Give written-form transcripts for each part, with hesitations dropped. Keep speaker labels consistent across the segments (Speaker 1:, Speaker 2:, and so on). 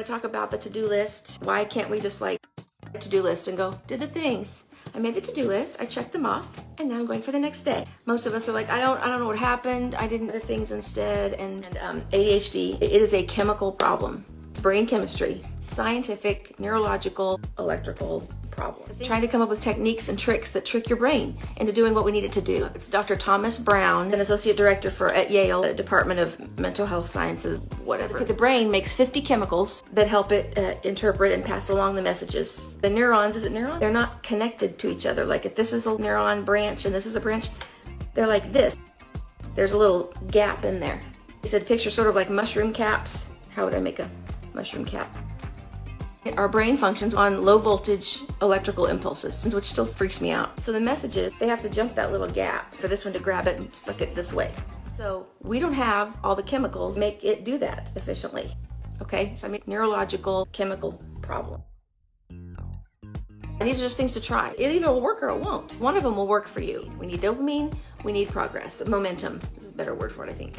Speaker 1: to talk about the to-do list. Why can't we just like to-do list and go, did the things. I made the to-do list, I checked them off, and now I'm going for the next day. Most of us are like, I don't know what happened. I did other things instead. And ADHD, it is a chemical problem. Brain chemistry, scientific, neurological, electrical problem. Trying to come up with techniques and tricks that trick your brain into doing what we need it to do. It's Dr. Thomas Brown, an associate director at Yale, the Department of Mental Health Sciences, whatever. The brain makes 50 chemicals that help it interpret and pass along the messages. The neurons, is it neurons? They're not connected to each other. Like if this is a neuron branch and this is a branch, they're like this. There's a little gap in there. He said picture sort of like mushroom caps. How would I make a mushroom cap? Our brain functions on low voltage electrical impulses, which still freaks me out. So the messages, they have to jump that little gap for this one to grab it and suck it this way. So we don't have all the chemicals make it do that efficiently. Okay, so I mean neurological chemical problem. And these are just things to try. It either will work or it won't. One of them will work for you. We need dopamine, we need progress, momentum. This is a better word for it, I think.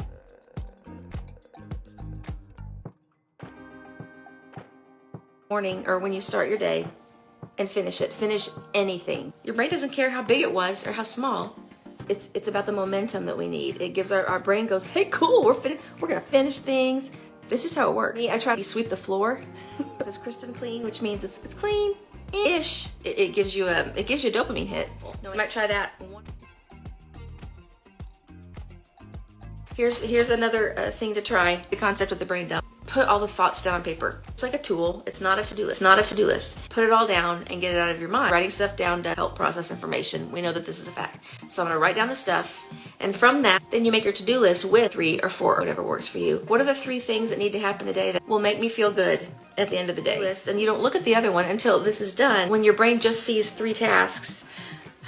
Speaker 1: Morning or when you start your day and finish it. Finish anything. Your brain doesn't care how big it was or how small. It's about the momentum that we need. It gives our brain goes, hey, cool, we're gonna finish things. This is how it works. I try to sweep the floor. It's crystal clean, which means it's clean-ish. It gives you a dopamine hit. You might try that. Here's another thing to try. The concept of the brain dump. Put all the thoughts down on paper. It's like a tool. It's not a to-do list. It's not a to-do list. Put it all down and get it out of your mind. Writing stuff down to help process information. We know that this is a fact. So I'm gonna write down the stuff, and from that, then you make your to-do list with 3 or 4, or whatever works for you. What are the 3 things that need to happen today that will make me feel good at the end of the day? And you don't look at the other one until this is done. When your brain just sees 3 tasks,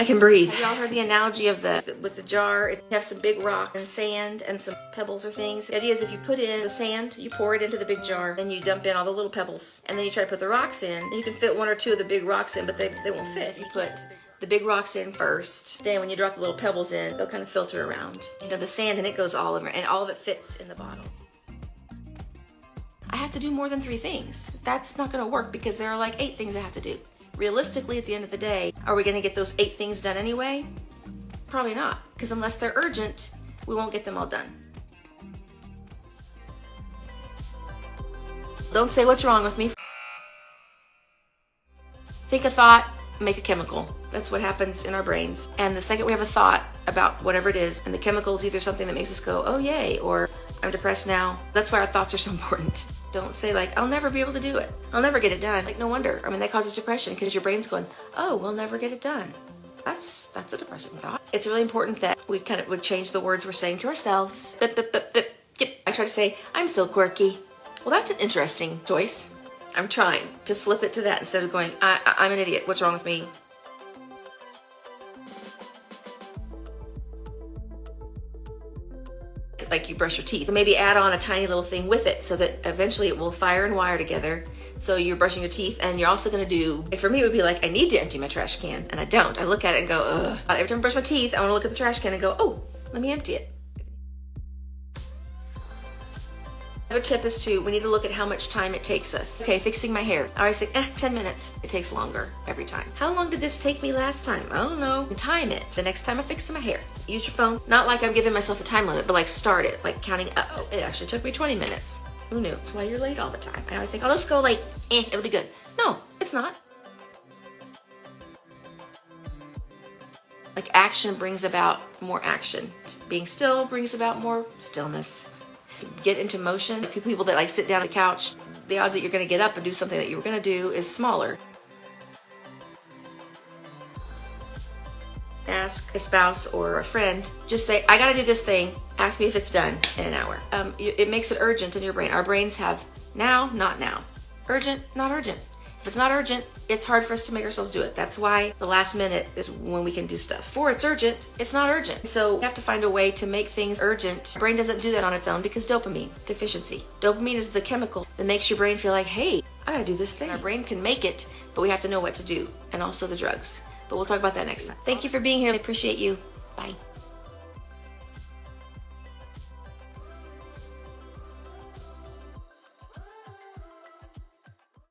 Speaker 1: I can breathe. Have y'all heard the analogy of with the jar? You have some big rocks and sand and some pebbles or things. The idea is if you put in the sand, you pour it into the big jar, then you dump in all the little pebbles, and then you try to put the rocks in, and you can fit 1 or 2 of the big rocks in, but they won't fit. If you put the big rocks in first, then when you drop the little pebbles in, they'll kind of filter around. You know, the sand, and it goes all over, and all of it fits in the bottle. I have to do more than 3 things. That's not gonna work because there are like 8 things I have to do. Realistically, at the end of the day, are we gonna get those 8 things done anyway? Probably not, because unless they're urgent, we won't get them all done. Don't say what's wrong with me. Think a thought, make a chemical. That's what happens in our brains. And the second we have a thought about whatever it is, and the chemical is either something that makes us go, oh yay, or I'm depressed now. That's why our thoughts are so important. Don't say like, I'll never be able to do it. I'll never get it done. Like, no wonder. I mean, that causes depression because your brain's going, oh, we'll never get it done. That's a depressing thought. It's really important that we kind of would change the words we're saying to ourselves. I try to say, I'm so quirky. Well, that's an interesting choice. I'm trying to flip it to that instead of going, I'm an idiot. What's wrong with me? Like you brush your teeth. Maybe add on a tiny little thing with it so that eventually it will fire and wire together. So you're brushing your teeth, and you're also gonna do, like for me it would be like, I need to empty my trash can, and I don't. I look at it and go, ugh. Every time I brush my teeth, I wanna look at the trash can and go, oh, let me empty it. Another tip is we need to look at how much time it takes us. Okay, fixing my hair. I always think, 10 minutes. It takes longer every time. How long did this take me last time? I don't know. Time it. The next time I fix my hair. Use your phone. Not like I'm giving myself a time limit, but like start it, like counting up. Oh, it actually took me 20 minutes. Who knew? It's why you're late all the time. I always think, oh, let's go late. It'll be good. No, it's not. Like action brings about more action. Being still brings about more stillness. Get into motion. People that like sit down on the couch, the odds that you're going to get up and do something that you were going to do is smaller. Ask a spouse or a friend, just say, I got to do this thing. Ask me if it's done in an hour. It makes it urgent in your brain. Our brains have now, not now. Urgent, not urgent. If it's not urgent, it's hard for us to make ourselves do it. That's why the last minute is when we can do stuff. For it's urgent, it's not urgent. So we have to find a way to make things urgent. Our brain doesn't do that on its own because dopamine deficiency. Dopamine is the chemical that makes your brain feel like, hey, I gotta do this thing. Our brain can make it, but we have to know what to do, and also the drugs. But we'll talk about that next time. Thank you for being here. I appreciate you. Bye.